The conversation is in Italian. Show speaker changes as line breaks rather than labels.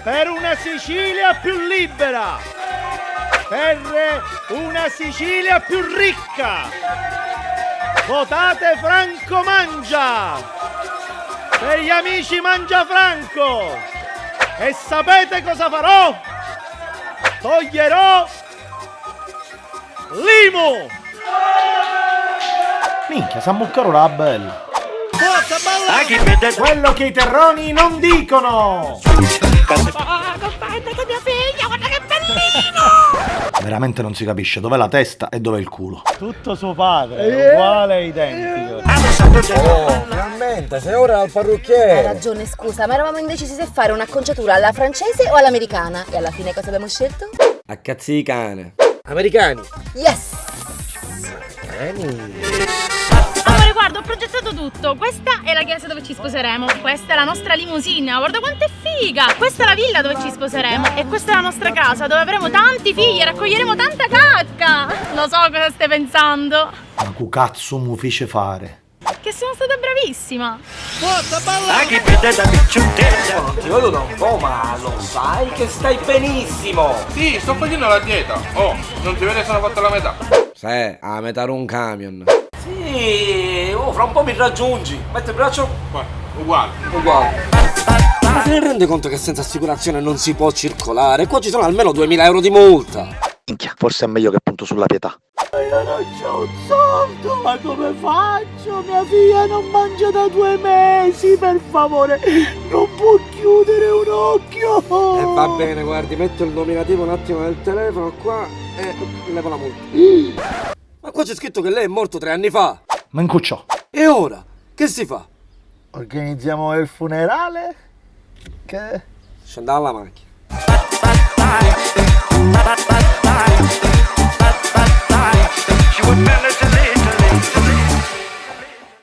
per una Sicilia più libera, per una Sicilia più ricca. Votate Franco Mangia, per gli amici Mangia Franco. E sapete cosa farò? Toglierò l'IMU. Minchia, Sammuccarola bella. Quello che i terroni non dicono.
Guarda che mia figlia, guarda che bellino!
Veramente non si capisce dov'è la testa e dov'è il culo.
Tutto suo padre, uguale e identico.
Oh, finalmente, sei ora al parrucchiere.
Hai ragione, scusa, ma eravamo indecisi se fare un'acconciatura alla francese o all'americana. E alla fine cosa abbiamo scelto?
A cazzi di cane. Americani.
Yes!
Amore, guarda, ho progettato tutto. Questa è la chiesa dove ci sposeremo. Questa è la nostra limousine. Guarda quanto è figa. Questa è la villa dove ci sposeremo. E questa è la nostra casa dove avremo tanti figli e raccoglieremo tanta cacca. Lo so cosa stai pensando.
Ma cu cazzo mu fece fare?
Che sono stata bravissima.
Non ti vedo da un po', ma lo sai che stai benissimo.
Sì, sto facendo la dieta. Oh, non ti vede se sono fatto la metà.
Sì, a metà un camion. Sì, fra un po' mi raggiungi. Metti il braccio.
Uguale.
Uguale. Ma te ne rende conto che senza assicurazione non si può circolare? Qua ci sono almeno 2000 euro di multa.
Minchia, forse è meglio che punto sulla pietà.
Io non c'ho un soldo, ma come faccio? Mia figlia non mangia da 2 mesi, per favore, non può chiudere un occhio.
E va bene, guardi, metto il nominativo un attimo nel telefono qua e levo la multa. Ma qua c'è scritto che lei è morto 3 anni fa.
Ma incucciò.
E ora? Che si fa?
Organizziamo il funerale? Che?
Scendere alla macchina.